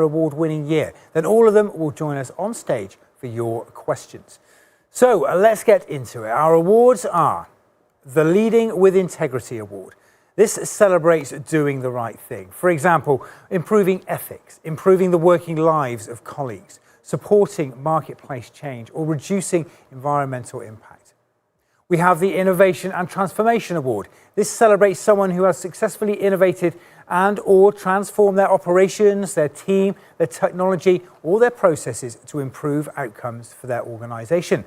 award-winning year? Then all of them will join us on stage for your questions. So let's get into it. Our awards are the Leading with Integrity Award. This celebrates doing the right thing. For example, improving ethics, improving the working lives of colleagues, supporting marketplace change, or reducing environmental impact. We have the Innovation and Transformation Award. This celebrates someone who has successfully innovated and or transformed their operations, their team, their technology, or their processes to improve outcomes for their organization.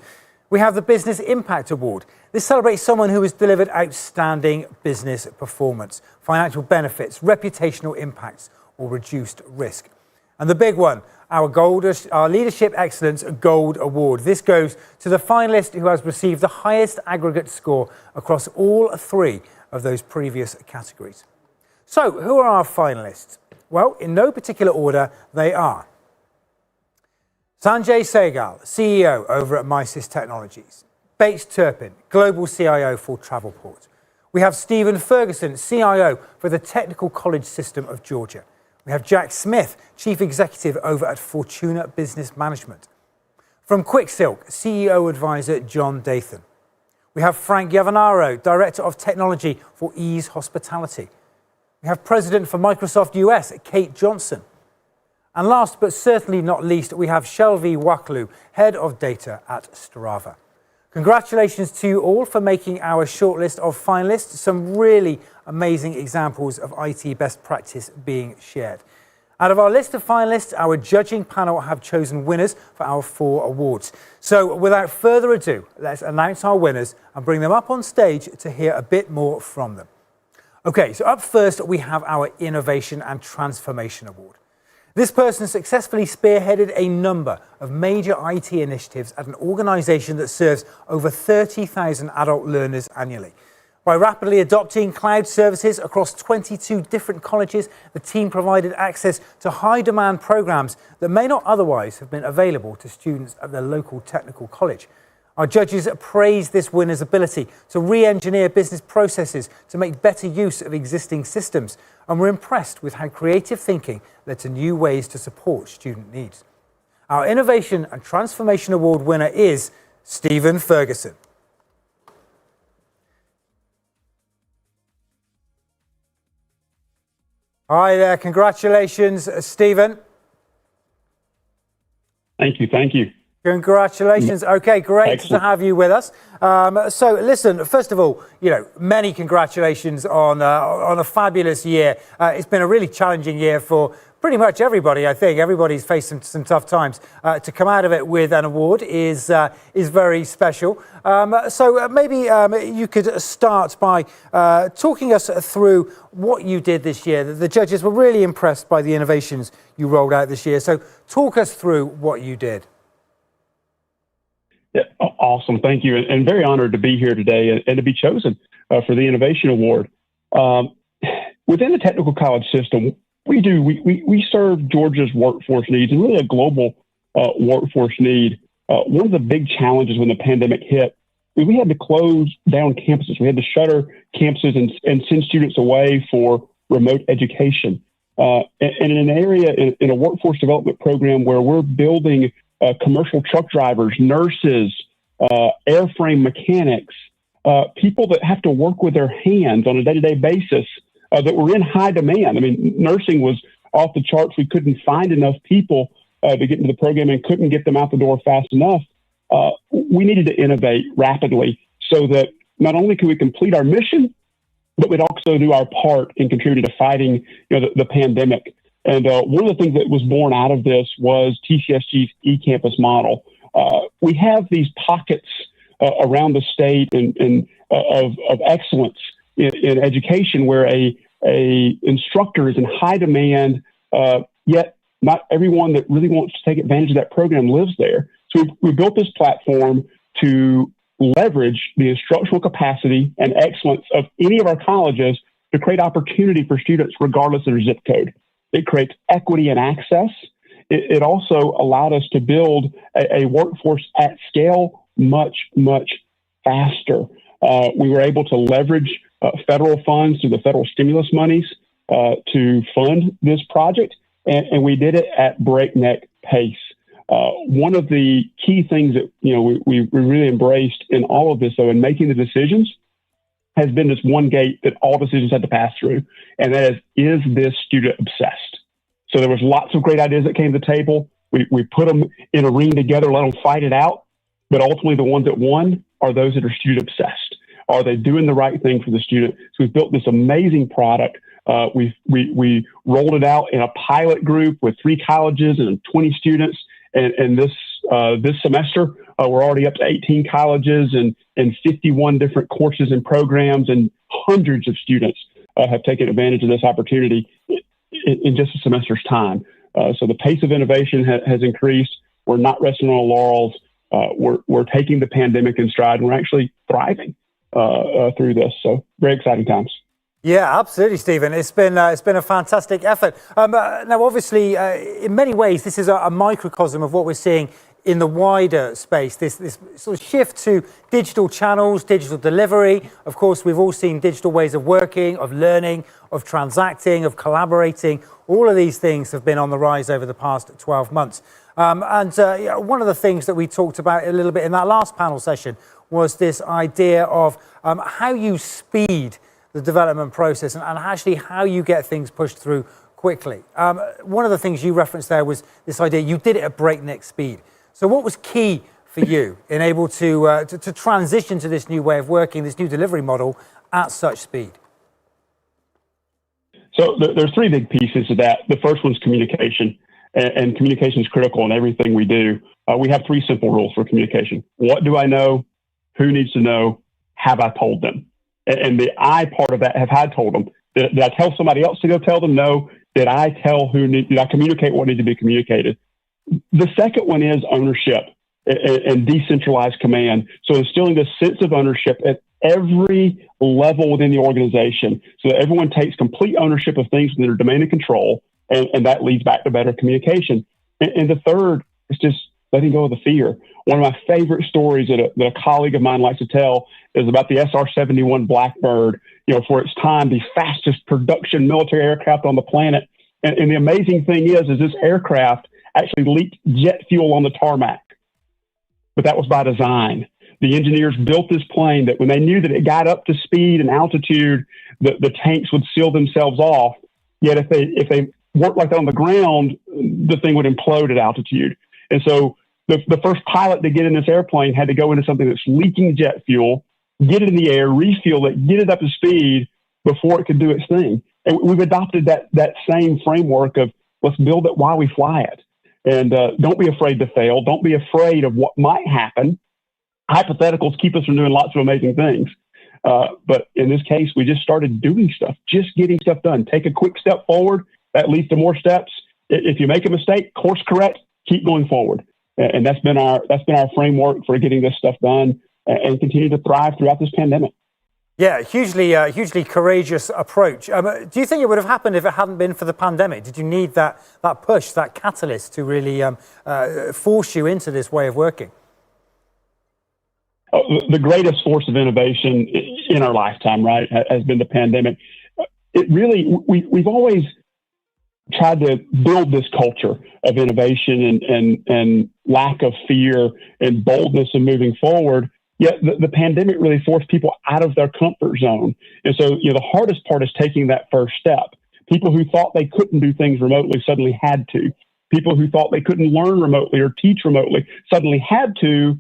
We have the Business Impact Award. This celebrates someone who has delivered outstanding business performance, financial benefits, reputational impacts, or reduced risk. And the big one, our Leadership Excellence Gold Award. This goes to the finalist who has received the highest aggregate score across all three of those previous categories. So, who are our finalists? Well, in no particular order, they are Sanjay Sehgal, CEO over at Misys Technologies. Bates Turpin, Global CIO for Travelport. We have Stephen Ferguson, CIO for the Technical College System of Georgia. We have Jack Smith, Chief Executive over at Fortuna Business Management. From QuickSilk, CEO Advisor John Dathan. We have Frank Gavanaro, Director of Technology for Ease Hospitality. We have President for Microsoft US, Kate Johnson. And last but certainly not least, we have Shelvi Waklu, Head of Data at Strava. Congratulations to you all for making our shortlist of finalists. Some really amazing examples of IT best practice being shared. Out of our list of finalists, our judging panel have chosen winners for our 4 awards. So without further ado, let's announce our winners and bring them up on stage to hear a bit more from them. Okay, so up first, we have our Innovation and Transformation Award. This person successfully spearheaded a number of major IT initiatives at an organization that serves over 30,000 adult learners annually. By rapidly adopting cloud services across 22 different colleges, the team provided access to high-demand programs that may not otherwise have been available to students at their local technical college. Our judges praised this winner's ability to re-engineer business processes to make better use of existing systems, and were impressed with how creative thinking led to new ways to support student needs. Our Innovation and Transformation Award winner is Stephen Ferguson. Hi there, congratulations, Stephen. Thank you. Congratulations. Okay, great Excellent. to have you with us. So listen, first of all, many congratulations on a fabulous year. It's been a really challenging year for pretty much everybody. I think everybody's faced some tough times. To come out of it with an award is very special. So maybe you could start by talking us through what you did this year. The judges were really impressed by the innovations you rolled out this year. So talk us through what you did. Yeah, awesome. Thank you. And very honored to be here today and to be chosen for the Innovation Award. Within the technical college system, we serve Georgia's workforce needs and really a global workforce need. One of the big challenges when the pandemic hit, we had to close down campuses. We had to shutter campuses and send students away for remote education. And in an area, in a workforce development program where we're building commercial truck drivers, nurses, airframe mechanics, people that have to work with their hands on a day-to-day basis that were in high demand. I mean, nursing was off the charts. We couldn't find enough people to get into the program and couldn't get them out the door fast enough. We needed to innovate rapidly so that not only could we complete our mission, but we'd also do our part in contributing to fighting the pandemic. And one of the things that was born out of this was TCSG's eCampus model. We have these pockets around the state of excellence in education where a instructor is in high demand, yet not everyone that really wants to take advantage of that program lives there. So we built this platform to leverage the instructional capacity and excellence of any of our colleges to create opportunity for students regardless of their zip code. It creates equity and access. It also allowed us to build a workforce at scale much faster. We were able to leverage federal funds through the federal stimulus monies to fund this project. and we did it at breakneck pace. One of the key things that we really embraced in all of this, though, in making the decisions, has been this one gate that all decisions had to pass through, and that is this student obsessed? So there was lots of great ideas that came to the table. We put them in a ring together, let them fight it out, but ultimately the ones that won are those that are student obsessed. Are they doing the right thing for the student? So we've built this amazing product. We rolled it out in a pilot group with 3 colleges and 20 students. And this semester, we're already up to 18 colleges and 51 different courses and programs, and hundreds of students have taken advantage of this opportunity in just a semester's time. So the pace of innovation has increased. We're not resting on our laurels. We're taking the pandemic in stride, and we're actually thriving through this. So very exciting times. Yeah, absolutely, Stephen. It's been a fantastic effort. Now, obviously, in many ways, this is a microcosm of what we're seeing in the wider space. This sort of shift to digital channels, digital delivery. Of course, we've all seen digital ways of working, of learning, of transacting, of collaborating. All of these things have been on the rise over the past 12 months. And one of the things that we talked about a little bit in that last panel session was this idea of how you speed the development process and actually how you get things pushed through quickly. One of the things you referenced there was this idea you did it at breakneck speed. So what was key for you in able to transition to this new way of working, this new delivery model at such speed? So there's 3 big pieces of that. The first one's communication, and communication is critical in everything we do. We have 3 simple rules for communication. What do I know? Who needs to know? Have I told them? And the I part of that, have I told them? Did I tell somebody else to go tell them? No. Did I communicate what needed to be communicated? The second one is ownership and decentralized command. So instilling this sense of ownership at every level within the organization so that everyone takes complete ownership of things within their domain and control, and that leads back to better communication. And the third is just letting go of the fear. One of my favorite stories that a colleague of mine likes to tell is about the SR-71 Blackbird, for its time, the fastest production military aircraft on the planet. And the amazing thing is this aircraft actually leaked jet fuel on the tarmac. But that was by design. The engineers built this plane that when they knew that it got up to speed and altitude, the tanks would seal themselves off. Yet if they worked like that on the ground, the thing would implode at altitude. And so the first pilot to get in this airplane had to go into something that's leaking jet fuel, get it in the air, refuel it, get it up to speed before it could do its thing. And we've adopted that same framework of let's build it while we fly it. And don't be afraid to fail. Don't be afraid of what might happen. Hypotheticals keep us from doing lots of amazing things. But in this case, we just started doing stuff, just getting stuff done. Take a quick step forward. That leads to more steps. If you make a mistake, course correct, keep going forward. And that's been our framework for getting this stuff done and continue to thrive throughout this pandemic. Yeah, hugely courageous approach. Do you think it would have happened if it hadn't been for the pandemic? Did you need that push, that catalyst to really force you into this way of working? The greatest force of innovation in our lifetime, right, has been the pandemic. It really, we've always tried to build this culture of innovation and lack of fear and boldness in moving forward. Yet the pandemic really forced people out of their comfort zone. And so, the hardest part is taking that first step. People who thought they couldn't do things remotely suddenly had to. People who thought they couldn't learn remotely or teach remotely suddenly had to,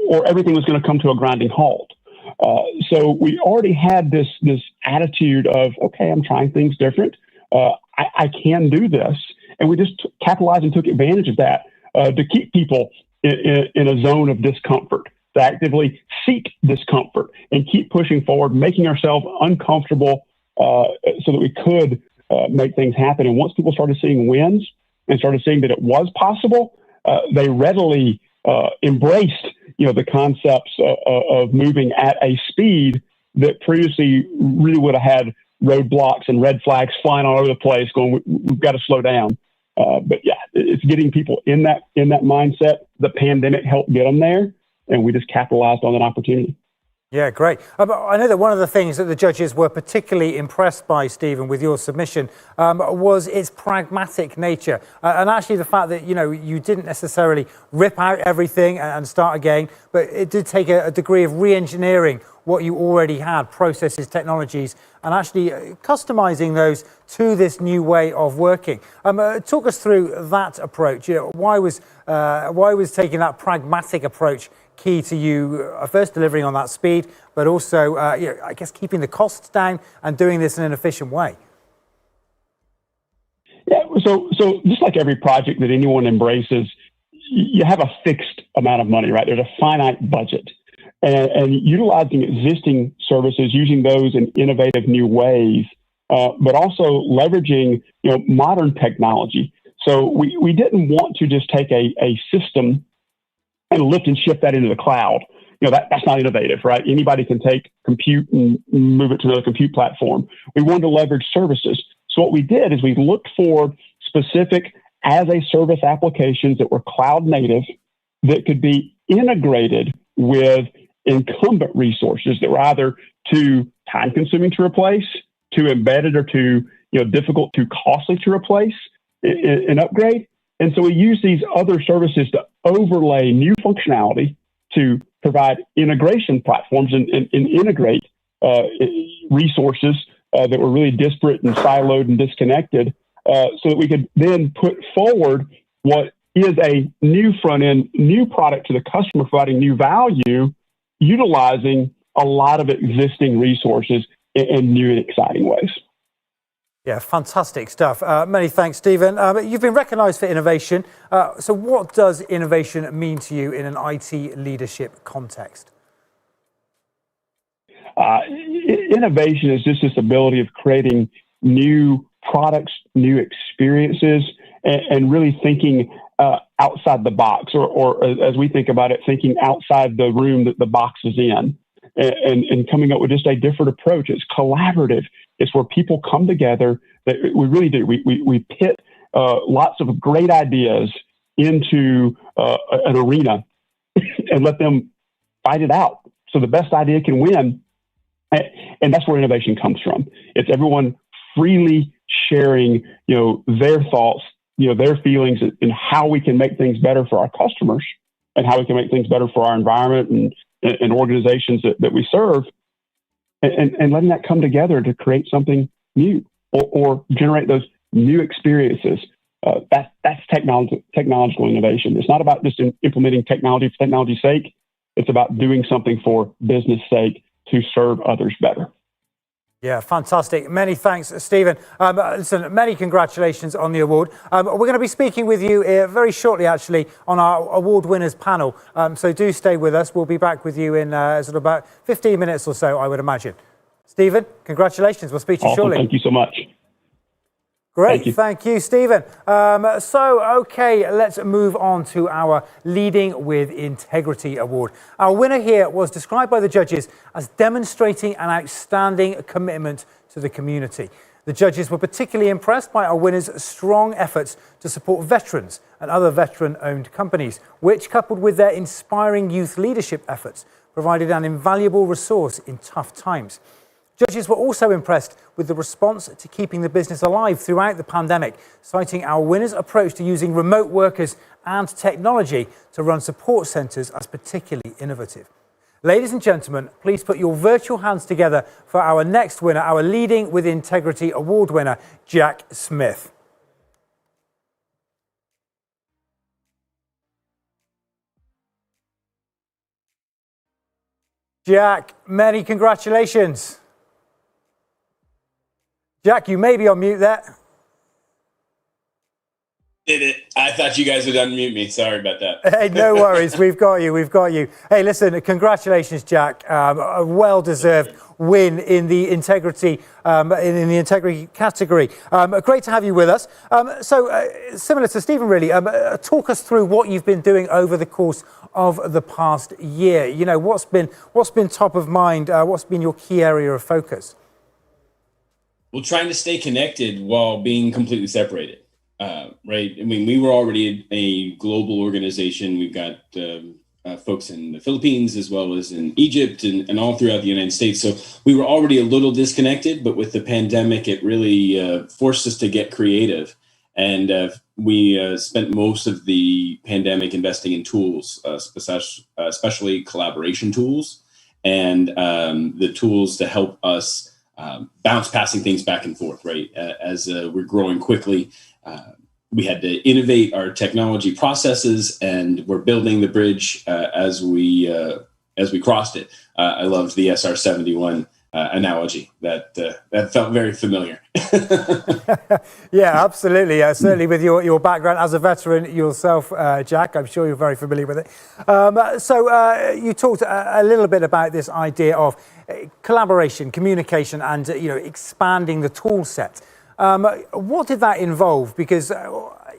or everything was going to come to a grinding halt. So we already had this attitude of, okay, I'm trying things different. I can do this. And we just capitalized and took advantage of that to keep people in a zone of discomfort, to actively seek discomfort and keep pushing forward, making ourselves uncomfortable so that we could make things happen. And once people started seeing wins and started seeing that it was possible, they readily embraced the concepts of moving at a speed that previously really would have had roadblocks and red flags flying all over the place going, we've got to slow down. But yeah, it's getting people in that mindset. The pandemic helped get them there, and we just capitalized on that opportunity. Yeah, great. I know that one of the things that the judges were particularly impressed by, Stephen, with your submission was its pragmatic nature. And actually the fact that, you didn't necessarily rip out everything and start again, but it did take a degree of re-engineering what you already had, processes, technologies, and actually customizing those to this new way of working. Talk us through that approach. Why was taking that pragmatic approach key to you, first delivering on that speed, but also, I guess, keeping the costs down and doing this in an efficient way? Yeah, so just like every project that anyone embraces, you have a fixed amount of money, right? There's a finite budget. And utilizing existing services, using those in innovative new ways, but also leveraging modern technology. So we didn't want to just take a system and lift and shift that into the cloud. That's not innovative, right? Anybody can take compute and move it to another compute platform. We wanted to leverage services. So what we did is we looked for specific as a service applications that were cloud native that could be integrated with incumbent resources that were either too time consuming to replace, too embedded, or too difficult, too costly to replace and upgrade. And so we use these other services to overlay new functionality to provide integration platforms and integrate resources that were really disparate and siloed and disconnected, so that we could then put forward what is a new front end, new product to the customer, providing new value, utilizing a lot of existing resources in new and exciting ways. Yeah, fantastic stuff. Many thanks, Stephen. You've been recognised for innovation. So what does innovation mean to you in an IT leadership context? Innovation is just this ability of creating new products, new experiences, and really thinking outside the box, or as we think about it, thinking outside the room that the box is in, and coming up with just a different approach. It's collaborative. It's where people come together. That we really do. We pit lots of great ideas into an arena and let them fight it out. So the best idea can win. And that's where innovation comes from. It's everyone freely sharing, their thoughts, their feelings, and how we can make things better for our customers, and how we can make things better for our environment and organizations that we serve, and letting that come together to create something new or generate those new experiences. That's technological innovation. It's not about just implementing technology for technology's sake. It's about doing something for business sake to serve others better. Yeah, fantastic. Many thanks, Stephen. Listen, many congratulations on the award. We're going to be speaking with you very shortly, actually, on our award winners panel. So do stay with us. We'll be back with you in sort of about 15 minutes or so, I would imagine. Stephen, congratulations. We'll speak to you shortly. Thank you so much. Great, thank you, Stephen. Okay, let's move on to our Leading with Integrity Award. Our winner here was described by the judges as demonstrating an outstanding commitment to the community. The judges were particularly impressed by our winner's strong efforts to support veterans and other veteran-owned companies, which, coupled with their inspiring youth leadership efforts, provided an invaluable resource in tough times. Judges were also impressed with the response to keeping the business alive throughout the pandemic, citing our winner's approach to using remote workers and technology to run support centres as particularly innovative. Ladies and gentlemen, please put your virtual hands together for our next winner, our Leading with Integrity Award winner, Jack Smith. Jack, many congratulations. Jack, you may be on mute there. Did it. I thought you guys would unmute me. Sorry about that. Hey, no worries. We've got you. We've got you. Hey, listen, congratulations, Jack. A well-deserved win in the integrity category. Great to have you with us. Similar to Stephen, really, talk us through what you've been doing over the course of the past year. You know, what's been top of mind? What's been your key area of focus? Well, trying to stay connected while being completely separated. Right. I mean, we were already a global organization. We've got folks in the Philippines as well as in Egypt and all throughout the United States. So we were already a little disconnected, but with the pandemic, it really forced us to get creative. And we spent most of the pandemic investing in tools, especially collaboration tools and the tools to help us bounce passing things back and forth, right? As we're growing quickly, we had to innovate our technology processes, and we're building the bridge as we crossed it. I loved the SR-71 analogy. That felt very familiar. Yeah, absolutely. Certainly with your background as a veteran yourself, Jack, I'm sure you're very familiar with it. So you talked a little bit about this idea of collaboration, communication, and expanding the tool set. What did that involve? Because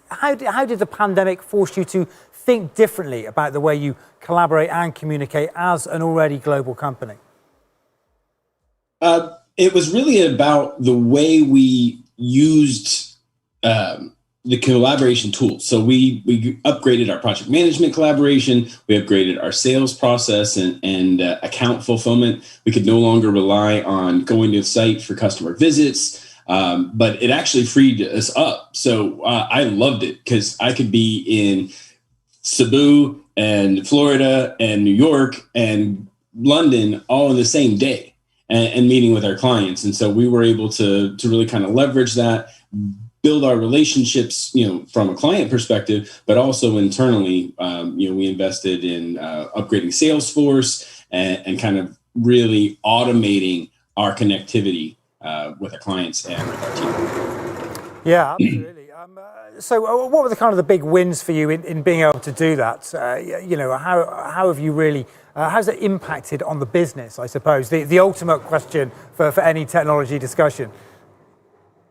how did the pandemic force you to think differently about the way you collaborate and communicate as an already global company? It was really about the way we used the collaboration tools. So we upgraded our project management collaboration. We upgraded our sales process and account fulfillment. We could no longer rely on going to the site for customer visits. But it actually freed us up. So I loved it because I could be in Cebu and Florida and New York and London all in the same day and meeting with our clients. And so we were able to really kind of leverage that, build our relationships, from a client perspective, but also internally, we invested in upgrading Salesforce and kind of really automating our connectivity with our clients and with our team. Yeah, absolutely. So what were the kind of the big wins for you in being able to do that? How have you really, how's it impacted on the business, I suppose? The ultimate question for any technology discussion.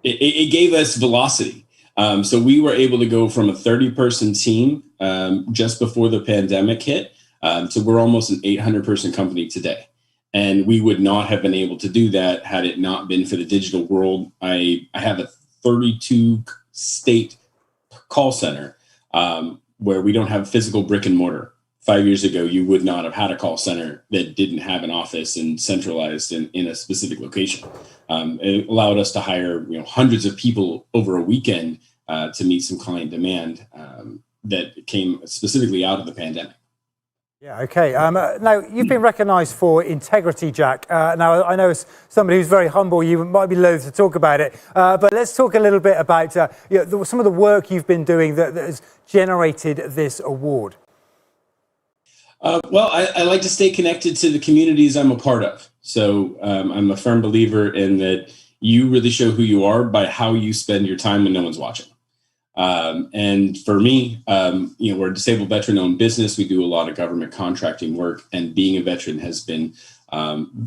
It gave us velocity. So we were able to go from a 30-person team just before the pandemic hit. So we're almost an 800-person company today. And we would not have been able to do that had it not been for the digital world. I have a 32-state call center where we don't have physical brick and mortar. 5 years ago, you would not have had a call center that didn't have an office and centralized in a specific location. It allowed us to hire hundreds of people over a weekend to meet some client demand that came specifically out of the pandemic. Yeah, okay. Now, you've been recognised for integrity, Jack. Now, I know as somebody who's very humble, you might be loath to talk about it, but let's talk a little bit about some of the work you've been doing that has generated this award. Well, I like to stay connected to the communities I'm a part of. So I'm a firm believer in that you really show who you are by how you spend your time when no one's watching. And for me, we're a disabled veteran-owned business. We do a lot of government contracting work, and being a veteran has been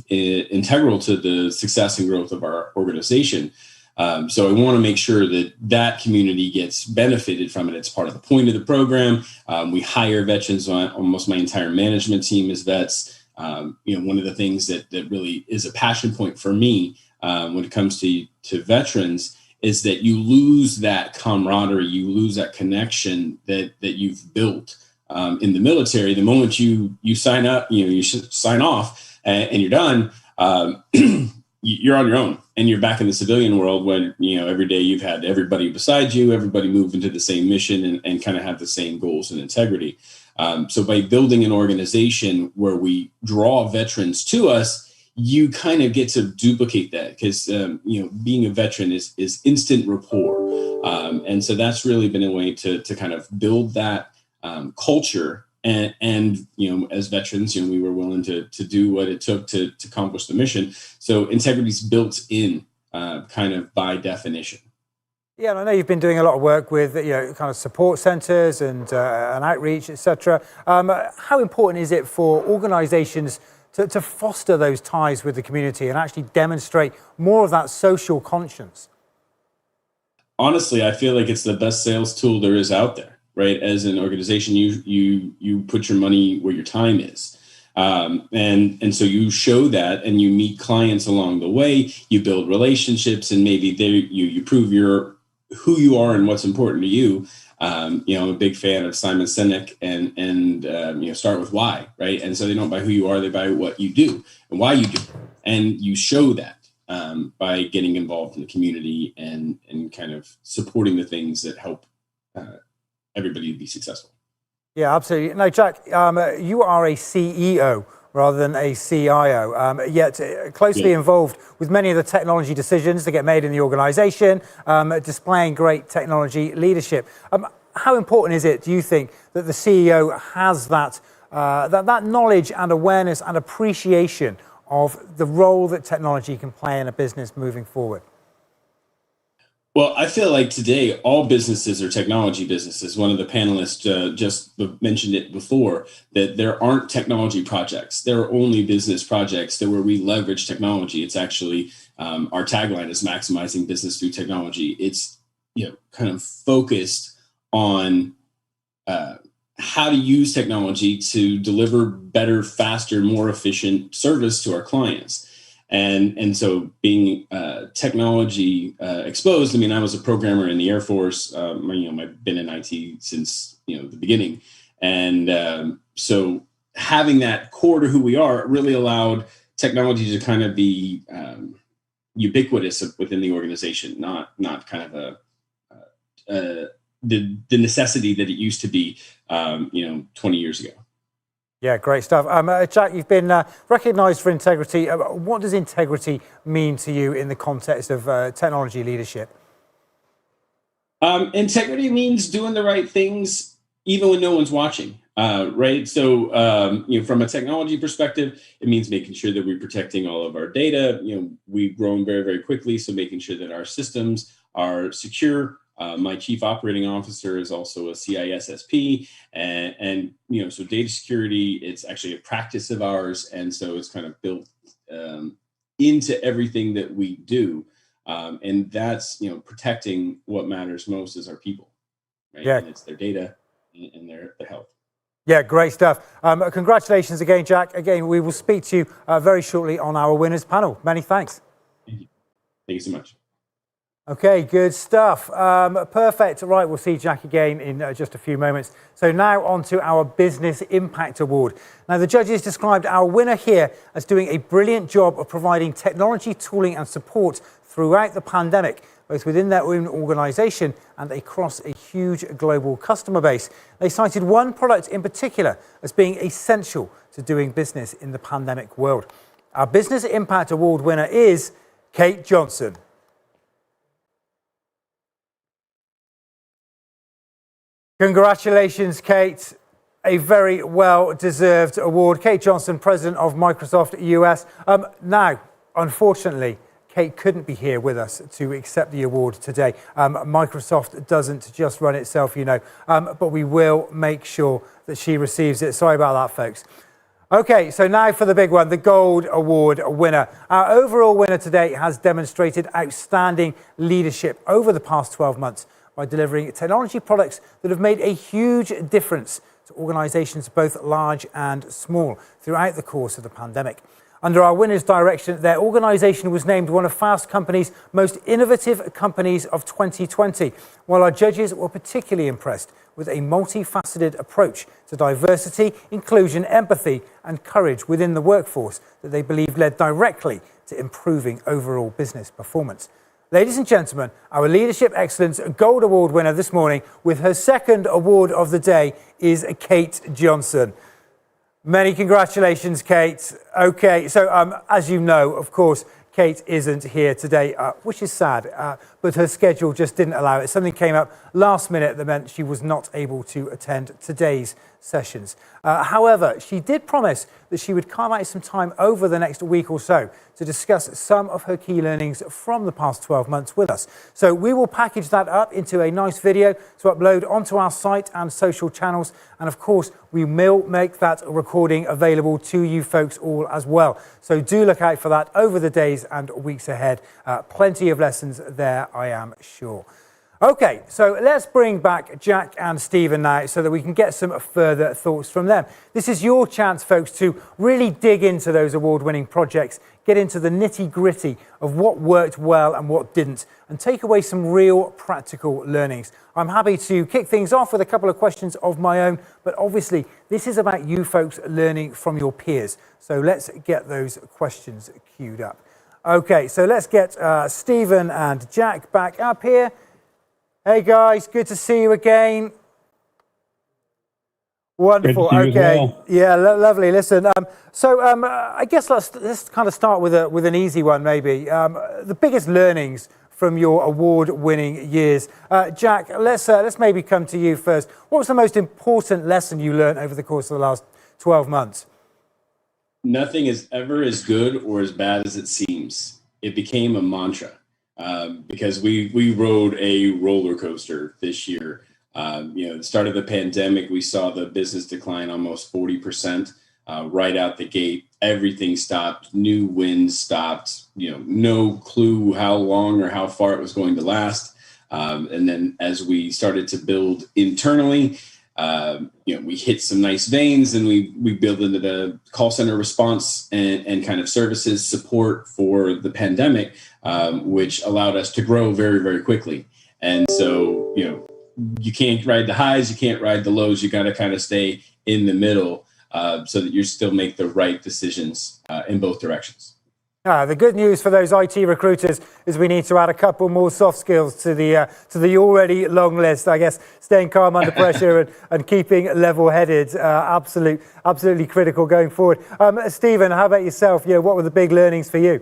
integral to the success and growth of our organization. So I want to make sure that community gets benefited from it. It's part of the point of the program. We hire veterans. Almost my entire management team is vets. One of the things that really is a passion point for me when it comes to veterans is that you lose that camaraderie, you lose that connection that you've built in the military. The moment you sign up, you should sign off and you're done, you're on your own and you're back in the civilian world when, every day you've had everybody beside you, everybody move into the same mission and kind of have the same goals and integrity. So by building an organization where we draw veterans to us, you kind of get to duplicate that because, being a veteran is instant rapport. And so that's really been a way to kind of build that culture. And as veterans, we were willing to do what it took to accomplish the mission. So integrity is built in kind of by definition. Yeah, and I know you've been doing a lot of work with kind of support centres and outreach, etc. How important is it for organisations to foster those ties with the community and actually demonstrate more of that social conscience? Honestly, I feel like it's the best sales tool there is out there, right? As an organization, you put your money where your time is. And so you show that and you meet clients along the way, you build relationships, and maybe you prove who you are and what's important to you. I'm a big fan of Simon Sinek and start with why, right? And so they don't buy who you are, they buy what you do and why you do it. And you show that by getting involved in the community and kind of supporting the things that help everybody to be successful. Yeah, absolutely. Now, Jack, you are a CEO rather than a CIO, yet closely involved with many of the technology decisions that get made in the organization, displaying great technology leadership. How important is it, do you think, that the CEO has that knowledge and awareness and appreciation of the role that technology can play in a business moving forward? Well, I feel like today all businesses are technology businesses. One of the panelists just mentioned it before, that there aren't technology projects. There are only business projects that where we leverage technology. It's actually, our tagline is maximizing business through technology. It's kind of focused on how to use technology to deliver better, faster, more efficient service to our clients. And so being technology exposed, I mean, I was a programmer in the Air Force. I've been in IT since the beginning, and so having that core to who we are really allowed technology to kind of be ubiquitous within the organization, not kind of the necessity that it used to be 20 years ago. Yeah, great stuff. Jack, you've been recognised for integrity. What does integrity mean to you in the context of technology leadership? Integrity means doing the right things even when no one's watching, right? So, from a technology perspective, it means making sure that we're protecting all of our data. We've grown very, very quickly, so making sure that our systems are secure. My chief operating officer is also a CISSP, and so data security, it's actually a practice of ours, and so it's kind of built into everything that we do, and that's protecting what matters most is our people, right? Yeah, and it's their data and their health. Yeah, great stuff. Congratulations again, Jack. Again, we will speak to you very shortly on our winners panel. Many thanks. Thank you so much. Okay, good stuff. Perfect. Right, we'll see Jack again in just a few moments. So now on to our Business Impact Award. Now, the judges described our winner here as doing a brilliant job of providing technology, tooling and support throughout the pandemic, both within their own organisation and across a huge global customer base. They cited one product in particular as being essential to doing business in the pandemic world. Our Business Impact Award winner is Kate Johnson. Congratulations, Kate. A very well-deserved award. Kate Johnson, President of Microsoft US. Now, unfortunately, Kate couldn't be here with us to accept the award today. Microsoft doesn't just run itself, but we will make sure that she receives it. Sorry about that, folks. Okay, so now for the big one, the Gold Award winner. Our overall winner today has demonstrated outstanding leadership over the past 12 months by delivering technology products that have made a huge difference to organisations both large and small throughout the course of the pandemic. Under our winner's direction, their organisation was named one of Fast Company's most innovative companies of 2020, while our judges were particularly impressed with a multifaceted approach to diversity, inclusion, empathy and courage within the workforce that they believe led directly to improving overall business performance. Ladies and gentlemen, our Leadership Excellence Gold Award winner this morning with her second award of the day is Kate Johnson. Many congratulations, Kate. Okay, so as you know, of course, Kate isn't here today, which is sad, but her schedule just didn't allow it. Something came up last minute that meant she was not able to attend today's sessions. However, she did promise that she would carve out some time over the next week or so to discuss some of her key learnings from the past 12 months with us. So we will package that up into a nice video to upload onto our site and social channels. And of course, we will make that recording available to you folks all as well. So do look out for that over the days and weeks ahead. Plenty of lessons there, I am sure. Okay, so let's bring back Jack and Stephen now so that we can get some further thoughts from them. This is your chance, folks, to really dig into those award-winning projects, get into the nitty-gritty of what worked well and what didn't, and take away some real practical learnings. I'm happy to kick things off with a couple of questions of my own, but obviously this is about you folks learning from your peers. So let's get those questions queued up. Okay, so let's get Stephen and Jack back up here. Hey guys, good to see you again. Wonderful. Good to see you as well. Yeah, lovely. Listen, I guess let's kind of start with an easy one, maybe. The biggest learnings from your award-winning years. Jack, let's maybe come to you first. What was the most important lesson you learned over the course of the last 12 months? Nothing is ever as good or as bad as it seems. It became a mantra. Because we rode a roller coaster this year. The start of the pandemic, we saw the business decline almost 40% right out the gate. Everything stopped. New wins stopped. No clue how long or how far it was going to last. And then as we started to build internally, we hit some nice veins, and we built into the call center response and kind of services support for the pandemic, which allowed us to grow very, very quickly. And so, you can't ride the highs, you can't ride the lows. You got to kind of stay in the middle so that you still make the right decisions in both directions. The good news for those IT recruiters is we need to add a couple more soft skills to the already long list. I guess staying calm under pressure and keeping level-headed, absolutely critical going forward. Stephen, how about yourself? What were the big learnings for you?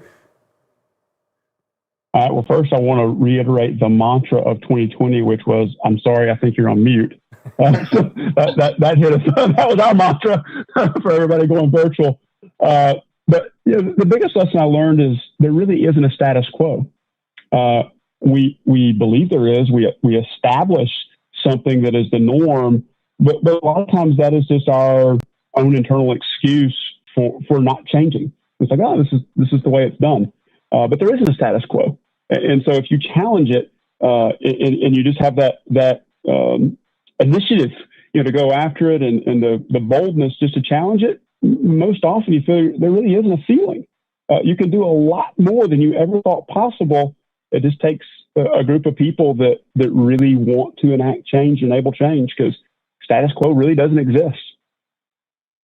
Well, first, I want to reiterate the mantra of 2020, which was, I'm sorry, I think you're on mute. That hit us. That was our mantra for everybody going virtual. But the biggest lesson I learned is there really isn't a status quo. We believe there is. We establish something that is the norm, but a lot of times that is just our own internal excuse for not changing. It's like, oh, this is the way it's done. But there isn't a status quo, and so if you challenge it and you just have that initiative, to go after it and the boldness just to challenge it. Most often you feel there really isn't a ceiling. You can do a lot more than you ever thought possible. It just takes a group of people that really want to enact change, enable change, because status quo really doesn't exist.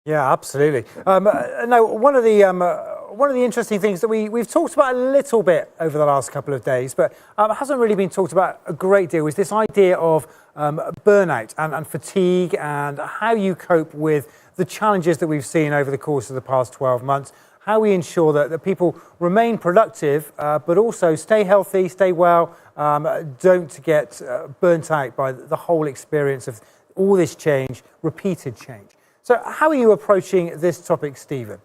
Yeah, absolutely. Now, one of the interesting things that we've talked about a little bit over the last couple of days, but hasn't really been talked about a great deal, is this idea of burnout and fatigue and how you cope with the challenges that we've seen over the course of the past 12 months, how we ensure that people remain productive, but also stay healthy, stay well, don't get burnt out by the whole experience of all this change, repeated change. So how are you approaching this topic, Stephen?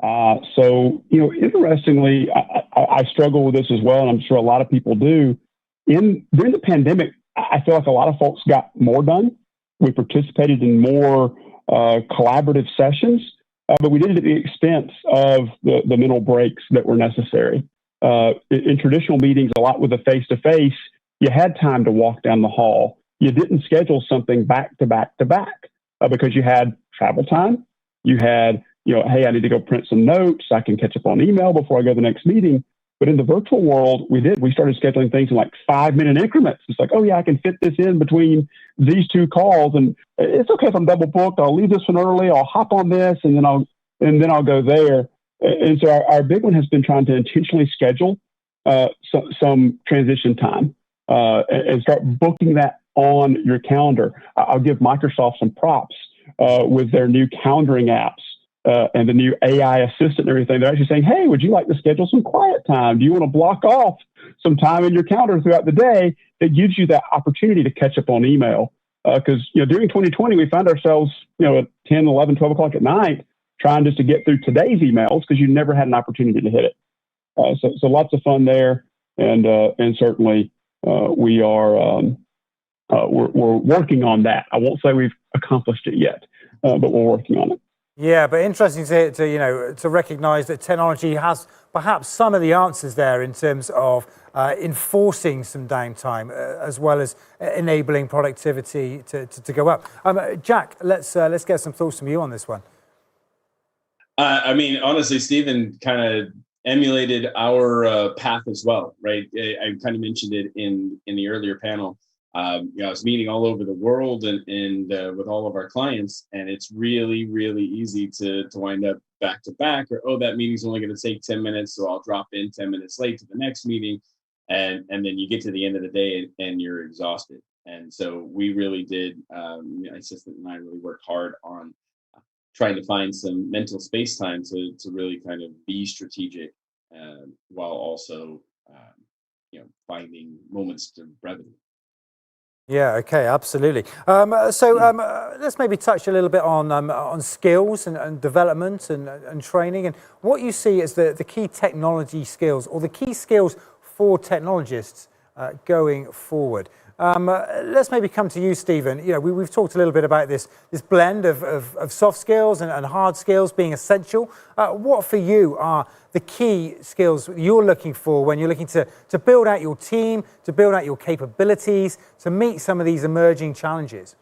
Interestingly, I struggle with this as well, and I'm sure a lot of people do. During the pandemic, I feel like a lot of folks got more done. We participated in more collaborative sessions, but we did it at the expense of the mental breaks that were necessary. In traditional meetings, a lot with the face-to-face, you had time to walk down the hall. You didn't schedule something back to back to back because you had travel time. You had, hey, I need to go print some notes. I can catch up on email before I go to the next meeting. But in the virtual world, we started scheduling things in like 5-minute increments. It's like, oh yeah, I can fit this in between these two calls, and it's okay if I'm double booked. I'll leave this one early. I'll hop on this, and then I'll go there. And so our big one has been trying to intentionally schedule some transition time and start booking that on your calendar. I'll give Microsoft some props with their new calendaring apps. And the new AI assistant and everything. They're actually saying, hey, would you like to schedule some quiet time? Do you want to block off some time in your calendar throughout the day that gives you that opportunity to catch up on email? Because during 2020, we found ourselves at 10, 11, 12 o'clock at night trying just to get through today's emails because you never had an opportunity to hit it. So lots of fun there. And certainly we are we're working on that. I won't say we've accomplished it yet, but we're working on it. Yeah, but interesting to recognise that technology has perhaps some of the answers there in terms of enforcing some downtime as well as enabling productivity to go up. Jack, let's get some thoughts from you on this one. I mean, honestly, Stephen kind of emulated our path as well, right? I kind of mentioned it in the earlier panel. I was meeting all over the world and with all of our clients, and it's really, really easy to wind up back to back, or that meeting's only going to take 10 minutes, so I'll drop in 10 minutes late to the next meeting, and then you get to the end of the day and you're exhausted. And so we really did. My assistant and I really worked hard on trying to find some mental space time to really kind of be strategic, while also finding moments to brevity. Yeah, okay, absolutely. Let's maybe touch a little bit on skills and development and training, and what you see as the key technology skills or the key skills for technologists going forward. Let's maybe come to you, Stephen. We've talked a little bit about this blend of soft skills and hard skills being essential. What for you are the key skills you're looking for when you're looking to build out your team, to build out your capabilities, to meet some of these emerging challenges?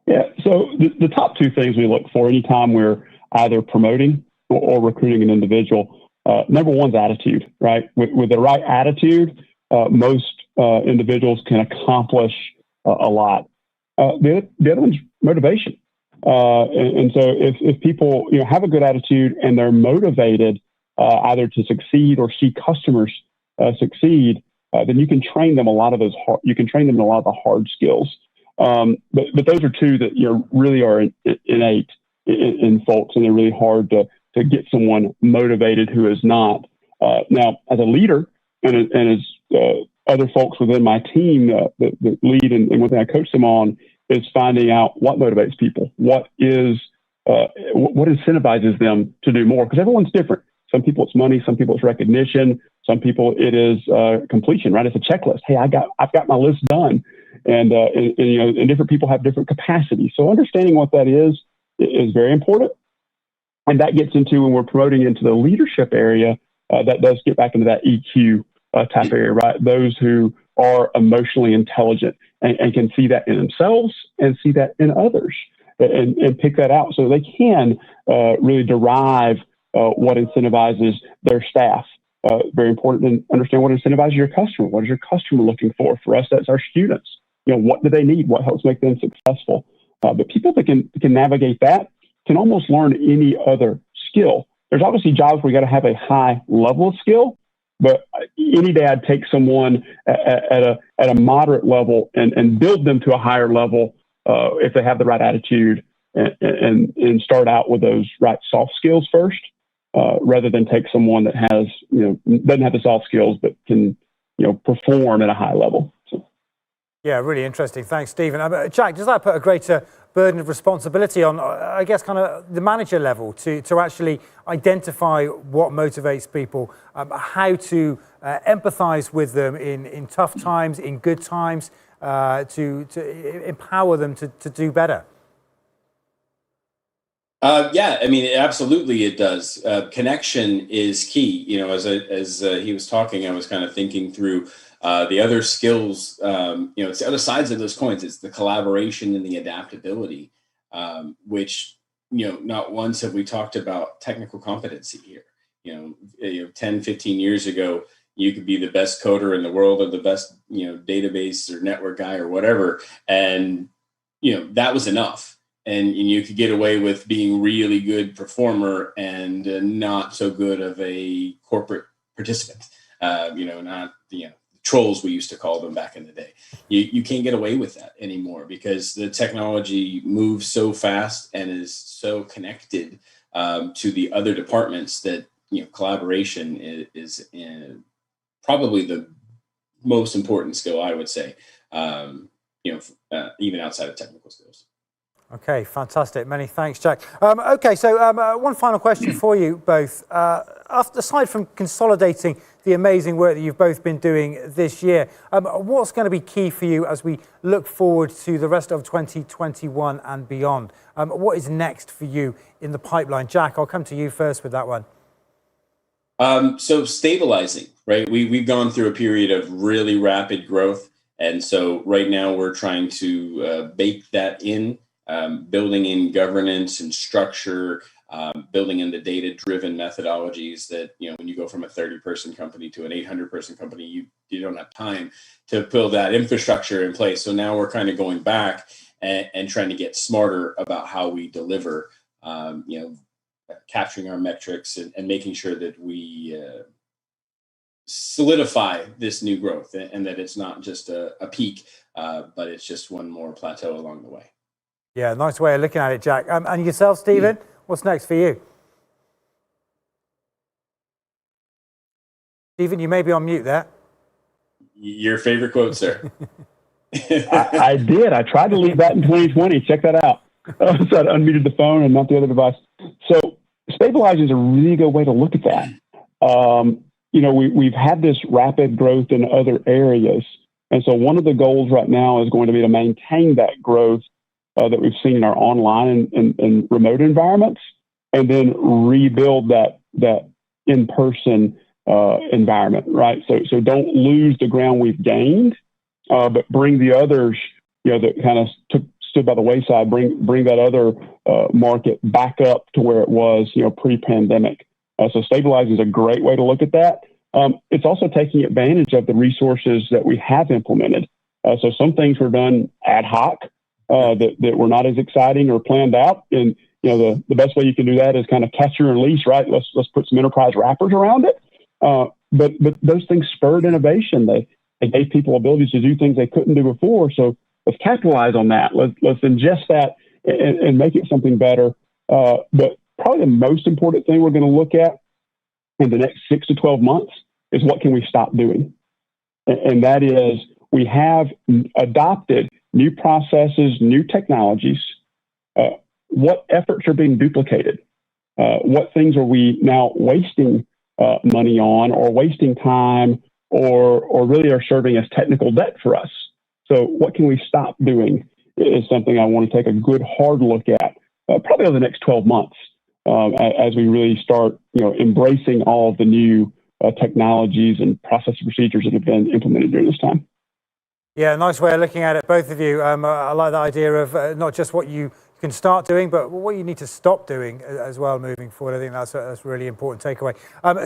Yeah, so the top two things we look for anytime we're either promoting or recruiting an individual, number one's attitude, right? With the right attitude, most individuals can accomplish a lot. The other one's motivation. And so if people have a good attitude and they're motivated either to succeed or see customers succeed, then you can train them a lot of those. You can train them in a lot of the hard skills. But those are two that really are innate in folks, and they're really hard to get someone motivated who is not. Now, as a leader and as other folks within my team that lead and what I coach them on is finding out what motivates people, what incentivizes them to do more, because everyone's different. Some people it's money, some people it's recognition, some people it is completion, right? It's a checklist. Hey, I've got my list done, and different people have different capacities. So understanding what that is very important, and that gets into when we're promoting into the leadership area. That does get back into that EQ type area, right? Those who are emotionally intelligent and can see that in themselves and see that in others and pick that out so they can really derive what incentivizes their staff. Very important to understand what incentivizes your customer. What is your customer looking for? For us, that's our students. What do they need? What helps make them successful? But people that can navigate that can almost learn any other skill. There's obviously jobs where you got to have a high level of skill, but any day I'd take someone at a moderate level and build them to a higher level if they have the right attitude and start out with those right soft skills first, rather than take someone that has doesn't have the soft skills but can perform at a high level. So. Yeah, really interesting. Thanks, Stephen. Jack, does that put a greater burden of responsibility on, I guess, kind of the manager level to actually identify what motivates people, how to empathize with them in tough times, in good times, to empower them to do better? Yeah, I mean, absolutely it does. Connection is key. As he was talking, I was kind of thinking through the other skills. It's the other sides of those coins. It's the collaboration and the adaptability, which, not once have we talked about technical competency here. 10, 15 years ago, you could be the best coder in the world or the best, database or network guy or whatever. And, that was enough. And you could get away with being really good performer and not so good of a corporate participant. Not trolls we used to call them back in the day. You can't get away with that anymore because the technology moves so fast and is so connected to the other departments that collaboration is probably the most important skill, I would say. Even outside of technical skills. Okay, fantastic. Many thanks, Jack. Okay, so one final question for you both. Aside from consolidating the amazing work that you've both been doing this year, what's going to be key for you as we look forward to the rest of 2021 and beyond? What is next for you in the pipeline? Jack, I'll come to you first with that one. So stabilizing, right? We've gone through a period of really rapid growth. And so right now we're trying to bake that in, building in governance and structure, building in the data-driven methodologies that, when you go from a 30-person company to an 800-person company, you don't have time to build that infrastructure in place. So now we're kind of going back and trying to get smarter about how we deliver, capturing our metrics and making sure that we solidify this new growth and that it's not just a peak, but it's just one more plateau along the way. Yeah, nice way of looking at it, Jack. And yourself, Stephen, what's next for you? Stephen, you may be on mute there. Your favorite quote, sir. I did. I tried to leave that in 2020. Check that out. So I unmuted the phone and not the other device. So stabilizing is a really good way to look at that. We've had this rapid growth in other areas. And so one of the goals right now is going to be to maintain that growth that we've seen in our online and remote environments, and then rebuild that in-person environment, right? So don't lose the ground we've gained, but bring the others, that kind of stood by the wayside, bring that other market back up to where it was, pre-pandemic. So stabilizing is a great way to look at that. It's also taking advantage of the resources that we have implemented. So some things were done ad hoc that were not as exciting or planned out. And, the best way you can do that is kind of catch and release, right? Let's put some enterprise wrappers around it. But those things spurred innovation. They gave people abilities to do things they couldn't do before. So let's capitalize on that. Let's ingest that and make it something better. But probably the most important thing we're going to look at in the next 6 to 12 months is what can we stop doing? And that is, we have adopted new processes, new technologies. What efforts are being duplicated? What things are we now wasting money on, or wasting time, or really are serving as technical debt for us? So what can we stop doing is something I want to take a good hard look at, probably over the next 12 months, as we really start, embracing all of the new technologies and process procedures that have been implemented during this time. Yeah, nice way of looking at it, both of you. I like the idea of not just what you can start doing, but what you need to stop doing as well moving forward. I think that's a really important takeaway.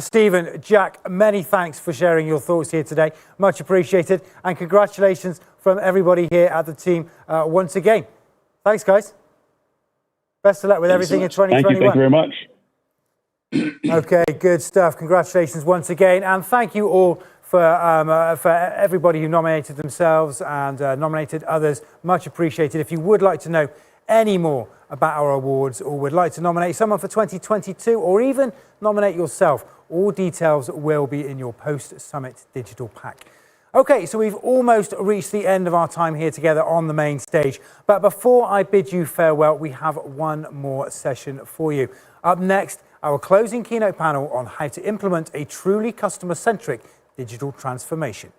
Stephen, Jack, many thanks for sharing your thoughts here today. Much appreciated. And congratulations from everybody here at the team once again. Thanks, guys. Best of luck with everything in 2021. Thank you very much. Okay, good stuff. Congratulations once again. And thank you all for everybody who nominated themselves and nominated others. Much appreciated. If you would like to know any more about our awards, or would like to nominate someone for 2022, or even nominate yourself, all details will be in your post-summit digital pack. Okay, so we've almost reached the end of our time here together on the main stage. But before I bid you farewell, we have one more session for you. Up next, our closing keynote panel on how to implement a truly customer-centric digital transformation.